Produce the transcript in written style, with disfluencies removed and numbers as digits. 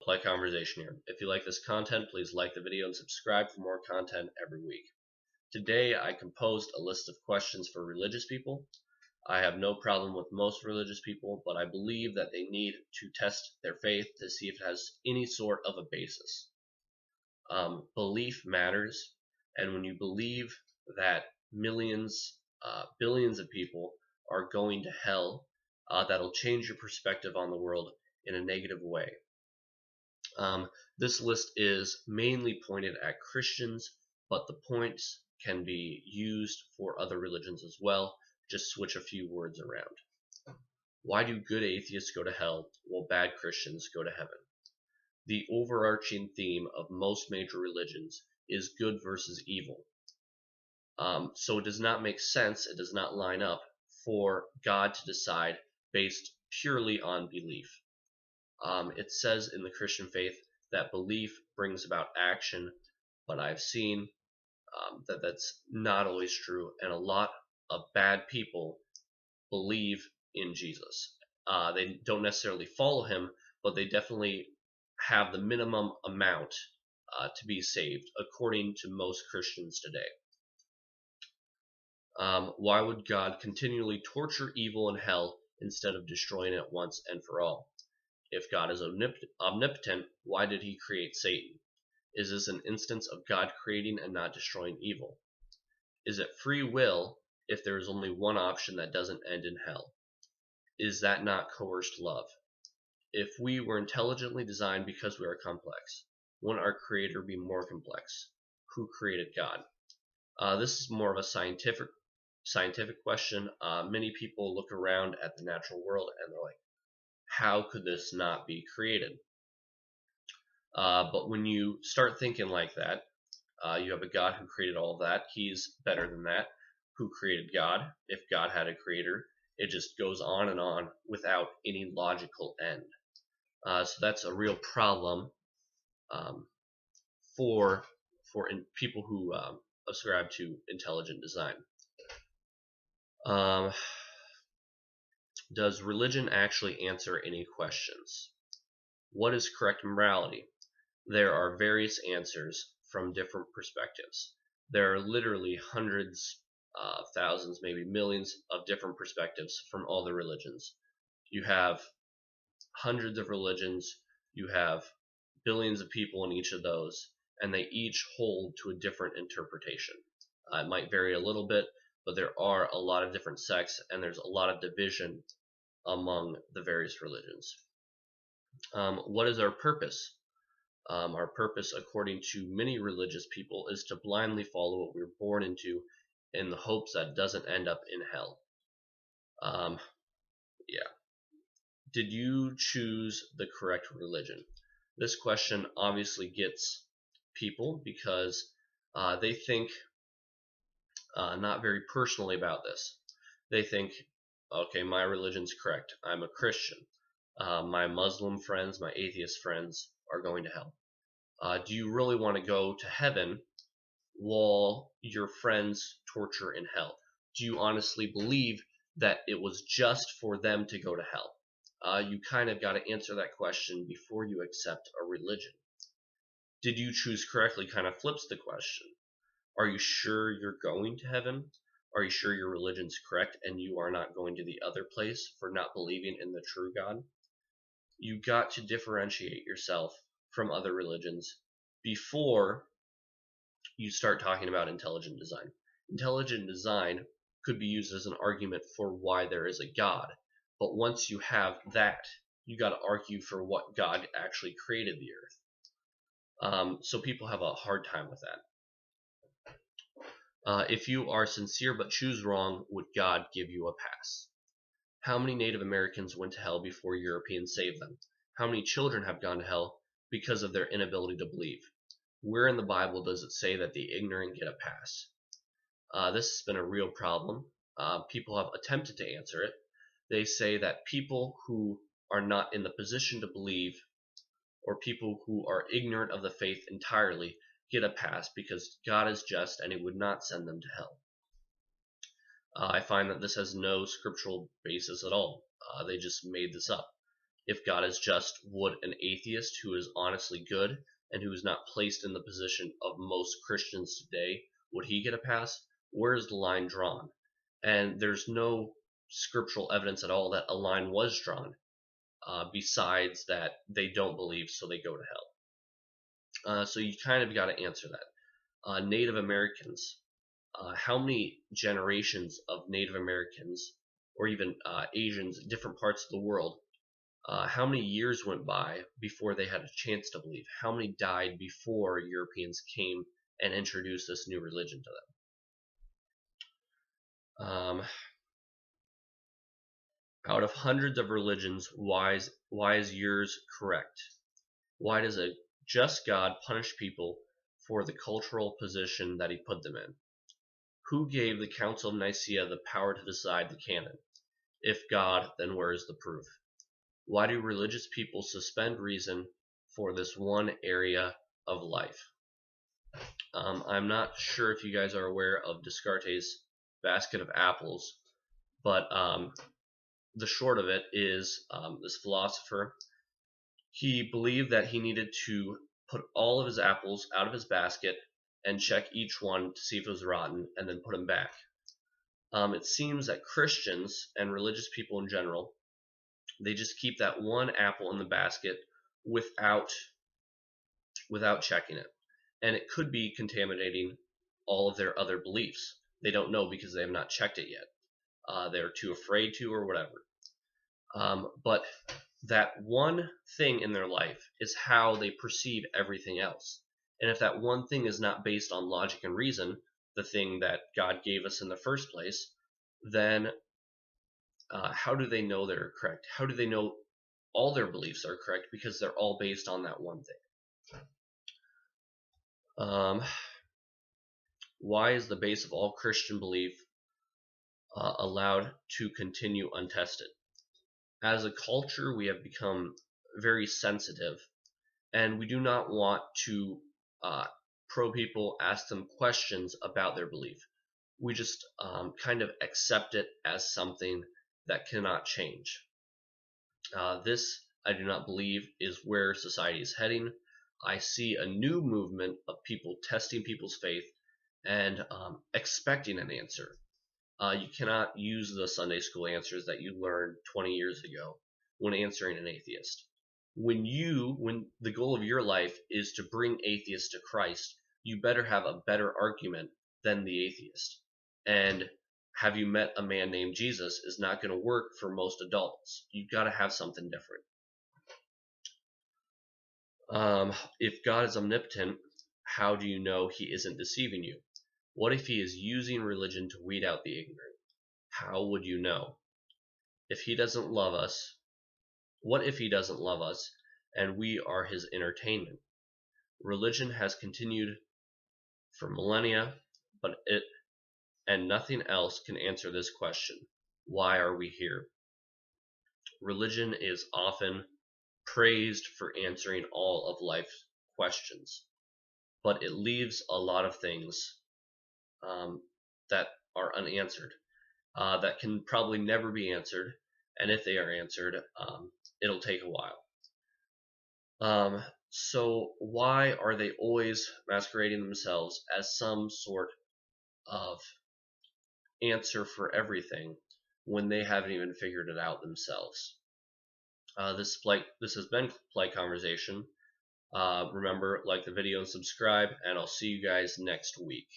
like conversation here. If you like this content, please like the video and subscribe for more content every week. Today I composed a list of questions for religious people. I have no problem with most religious people, but I believe that they need to test their faith to see if it has any sort of a basis. Belief matters, and when you believe that millions, billions of people are going to hell, that'll change your perspective on the world in a negative way. This list is mainly pointed at Christians, but the points can be used for other religions as well. Just switch a few words around. Why do good atheists go to hell while bad Christians go to heaven? The overarching theme of most major religions is good versus evil. So it does not make sense, it does not line up for God to decide based purely on belief. It says in the Christian faith that belief brings about action, but I've seen that that's not always true, and a lot of bad people believe in Jesus. They don't necessarily follow him, but they definitely have the minimum amount to be saved, according to most Christians today. Why would God continually torture evil in hell instead of destroying it once and for all? If God is omnipotent, why did he create Satan? Is this an instance of God creating and not destroying evil? Is it free will if there is only one option that doesn't end in hell? Is that not coerced love? If we were intelligently designed because we are complex, wouldn't our creator be more complex? Who created God? This is more of a scientific question. Many people look around at the natural world and they're like, how could this not be created? But when you start thinking like that, you have a God who created all of that. He's better than that. Who created God? If God had a creator, it just goes on and on without any logical end. So that's a real problem for people who ascribe to intelligent design. Does religion actually answer any questions? What is correct morality? There are various answers from different perspectives. There are literally hundreds, thousands, maybe millions of different perspectives from all the religions. You have hundreds of religions, you have billions of people in each of those, and they each hold to a different interpretation. It might vary a little bit, but there are a lot of different sects, and there's a lot of division among the various religions. What is our purpose? Our purpose, according to many religious people, is to blindly follow what we were born into in the hopes that it doesn't end up in hell. Yeah. Did you choose the correct religion? This question obviously gets people because they think not very personally about this. They think, okay, my religion's correct. I'm a Christian. My Muslim friends, my atheist friends are going to hell. Do you really want to go to heaven while your friends torture in hell? Do you honestly believe that it was just for them to go to hell? You kind of got to answer that question before you accept a religion. Did you choose correctly kind of flips the question. Are you sure you're going to heaven? Are you sure your religion's correct and you are not going to the other place for not believing in the true God? You got to differentiate yourself from other religions before you start talking about intelligent design. Intelligent design could be used as an argument for why there is a God, but once you have that, you got to argue for what God actually created the earth. So people have a hard time with that. If you are sincere but choose wrong, would God give you a pass? How many Native Americans went to hell before Europeans saved them? How many children have gone to hell because of their inability to believe? Where in the Bible does it say that the ignorant get a pass? This has been a real problem. People have attempted to answer it. They say that people who are not in the position to believe, or people who are ignorant of the faith entirely, get a pass because God is just and he would not send them to hell. I find that this has no scriptural basis at all. They just made this up. If God is just, would an atheist who is honestly good and who is not placed in the position of most Christians today, would he get a pass? Where is the line drawn? And there's no scriptural evidence at all that a line was drawn, besides that they don't believe, so they go to hell. So you kind of got to answer that. Native Americans. How many generations of Native Americans, or even Asians, different parts of the world, how many years went by before they had a chance to believe? How many died before Europeans came and introduced this new religion to them? Out of hundreds of religions, why is yours correct? Why does a just God punish people for the cultural position that he put them in? Who gave the Council of Nicaea the power to decide the canon? If God, then where is the proof? Why do religious people suspend reason for this one area of life? I'm not sure if you guys are aware of Descartes' basket of apples, but the short of it is, this philosopher, he believed that he needed to put all of his apples out of his basket and check each one to see if it was rotten and then put them back. It seems that Christians and religious people in general, they just keep that one apple in the basket without checking it, and it could be contaminating all of their other beliefs. They don't know because they have not checked it yet. They're too afraid to, or whatever. But that one thing in their life is how they perceive everything else. And if that one thing is not based on logic and reason, the thing that God gave us in the first place, then how do they know they're correct? How do they know all their beliefs are correct? Because they're all based on that one thing. Why is the base of all Christian belief allowed to continue untested? As a culture, we have become very sensitive, and we do not want to probe people, ask them questions about their belief. We just kind of accept it as something that cannot change. This, I do not believe, is where society is heading. I see a new movement of people testing people's faith and expecting an answer. You cannot use the Sunday school answers that you learned 20 years ago when answering an atheist. When the goal of your life is to bring atheists to Christ, you better have a better argument than the atheist. And have you met a man named Jesus is not going to work for most adults. You've got to have something different. If God is omnipotent, how do you know he isn't deceiving you? What if he is using religion to weed out the ignorant? How would you know? If he doesn't love us, what if he doesn't love us and we are his entertainment? Religion has continued for millennia, but it and nothing else can answer this question. Why are we here? Religion is often praised for answering all of life's questions, but it leaves a lot of things that are unanswered, that can probably never be answered, and if they are answered, it'll take a while. So why are they always masquerading themselves as some sort of answer for everything when they haven't even figured it out themselves? This has been Polite Conversation. Remember, like the video and subscribe, and I'll see you guys next week.